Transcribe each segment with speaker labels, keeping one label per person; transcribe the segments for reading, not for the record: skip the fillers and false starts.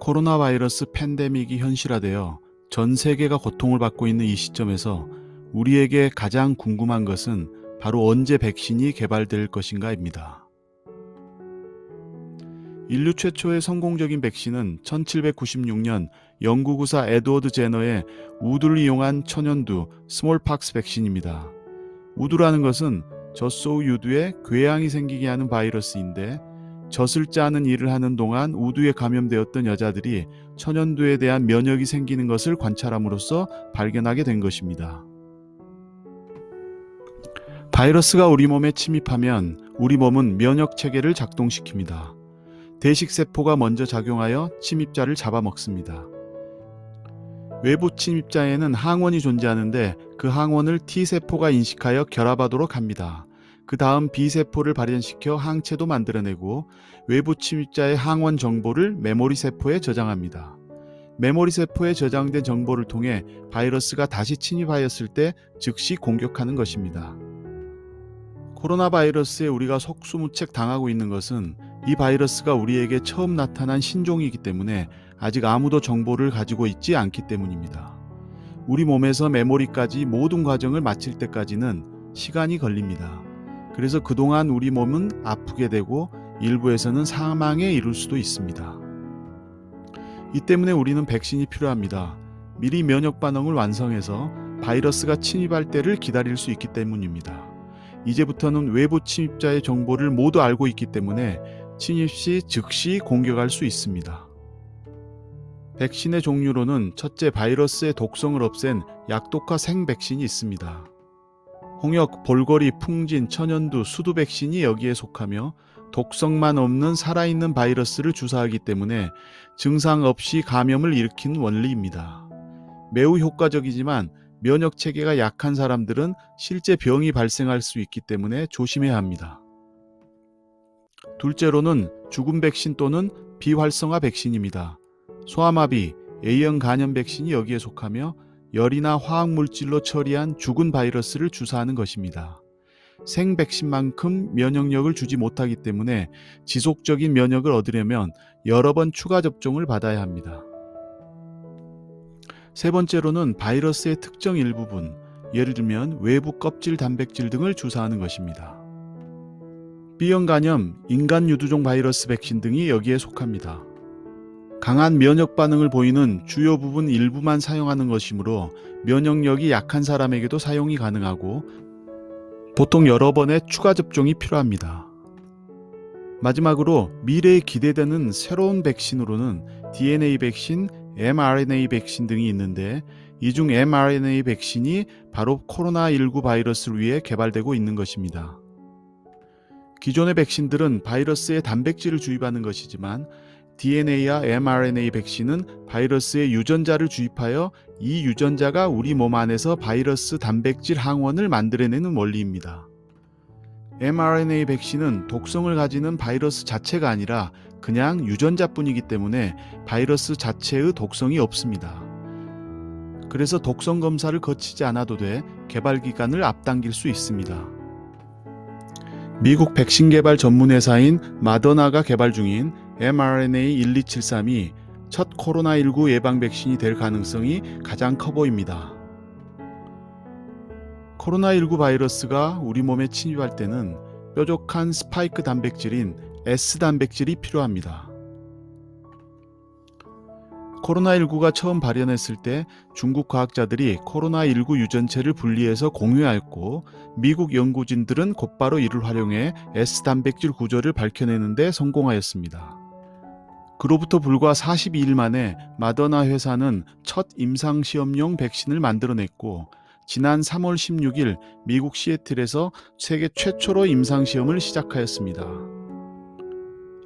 Speaker 1: 코로나 바이러스 팬데믹이 현실화되어 전 세계가 고통을 받고 있는 이 시점에서 우리에게 가장 궁금한 것은 바로 언제 백신이 개발될 것인가입니다. 인류 최초의 성공적인 백신은 1796년 영국 의사 에드워드 제너의 우두를 이용한 천연두 스몰팍스 백신입니다. 우두라는 것은 젖소 유두에 궤양이 생기게 하는 바이러스인데 젖을 짜는 일을 하는 동안 우두에 감염되었던 여자들이 천연두에 대한 면역이 생기는 것을 관찰함으로써 발견하게 된 것입니다. 바이러스가 우리 몸에 침입하면 우리 몸은 면역 체계를 작동시킵니다. 대식세포가 먼저 작용하여 침입자를 잡아먹습니다. 외부 침입자에는 항원이 존재하는데 그 항원을 T세포가 인식하여 결합하도록 합니다. 그 다음 B세포를 발현시켜 항체도 만들어내고 외부 침입자의 항원 정보를 메모리세포에 저장합니다. 메모리세포에 저장된 정보를 통해 바이러스가 다시 침입하였을 때 즉시 공격하는 것입니다. 코로나 바이러스에 우리가 속수무책 당하고 있는 것은 이 바이러스가 우리에게 처음 나타난 신종이기 때문에 아직 아무도 정보를 가지고 있지 않기 때문입니다. 우리 몸에서 메모리까지 모든 과정을 마칠 때까지는 시간이 걸립니다. 그래서 그동안 우리 몸은 아프게 되고 일부에서는 사망에 이를 수도 있습니다. 이 때문에 우리는 백신이 필요합니다. 미리 면역 반응을 완성해서 바이러스가 침입할 때를 기다릴 수 있기 때문입니다. 이제부터는 외부 침입자의 정보를 모두 알고 있기 때문에 침입 시 즉시 공격할 수 있습니다. 백신의 종류로는 첫째, 바이러스의 독성을 없앤 약독화 생백신이 있습니다. 홍역, 볼거리, 풍진, 천연두, 수두 백신이 여기에 속하며 독성만 없는 살아있는 바이러스를 주사하기 때문에 증상 없이 감염을 일으키는 원리입니다. 매우 효과적이지만 면역 체계가 약한 사람들은 실제 병이 발생할 수 있기 때문에 조심해야 합니다. 둘째로는 죽음 백신 또는 비활성화 백신입니다. 소아마비, A형 간염 백신이 여기에 속하며 열이나 화학물질로 처리한 죽은 바이러스를 주사하는 것입니다. 생백신만큼 면역력을 주지 못하기 때문에 지속적인 면역을 얻으려면 여러 번 추가 접종을 받아야 합니다. 세 번째로는 바이러스의 특정 일부분, 예를 들면 외부 껍질 단백질 등을 주사하는 것입니다. B형 간염, 인간 유두종 바이러스 백신 등이 여기에 속합니다. 강한 면역 반응을 보이는 주요 부분 일부만 사용하는 것이므로 면역력이 약한 사람에게도 사용이 가능하고 보통 여러 번의 추가 접종이 필요합니다. 마지막으로 미래에 기대되는 새로운 백신으로는 DNA 백신, mRNA 백신 등이 있는데 이 중 mRNA 백신이 바로 코로나19 바이러스를 위해 개발되고 있는 것입니다. 기존의 백신들은 바이러스에 단백질을 주입하는 것이지만 DNA와 mRNA 백신은 바이러스의 유전자를 주입하여 이 유전자가 우리 몸 안에서 바이러스 단백질 항원을 만들어내는 원리입니다. mRNA 백신은 독성을 가지는 바이러스 자체가 아니라 그냥 유전자뿐이기 때문에 바이러스 자체의 독성이 없습니다. 그래서 독성 검사를 거치지 않아도 돼 개발 기간을 앞당길 수 있습니다. 미국 백신 개발 전문 회사인 마더나가 개발 중인 mRNA 12732이 첫 코로나19 예방 백신이 될 가능성이 가장 커 보입니다. 코로나19 바이러스가 우리 몸에 침입할 때는 뾰족한 스파이크 단백질인 S 단백질이 필요합니다. 코로나19가 처음 발현했을 때 중국 과학자들이 코로나19 유전체를 분리해서 공유하였고 미국 연구진들은 곧바로 이를 활용해 S 단백질 구조를 밝혀내는 데 성공하였습니다. 그로부터 불과 42일 만에 마더나 회사는 첫 임상시험용 백신을 만들어냈고 지난 3월 16일 미국 시애틀에서 세계 최초로 임상시험을 시작하였습니다.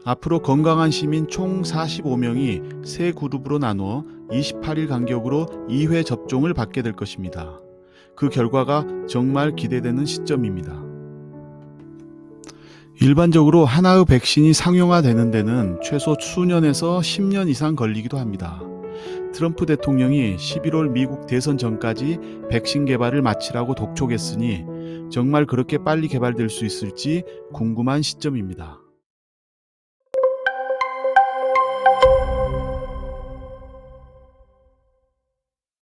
Speaker 1: 앞으로 건강한 시민 총 45명이 세 그룹으로 나누어 28일 간격으로 2회 접종을 받게 될 것입니다. 그 결과가 정말 기대되는 시점입니다. 일반적으로 하나의 백신이 상용화되는 데는 최소 수년에서 10년 이상 걸리기도 합니다. 트럼프 대통령이 11월 미국 대선 전까지 백신 개발을 마치라고 독촉했으니 정말 그렇게 빨리 개발될 수 있을지 궁금한 시점입니다.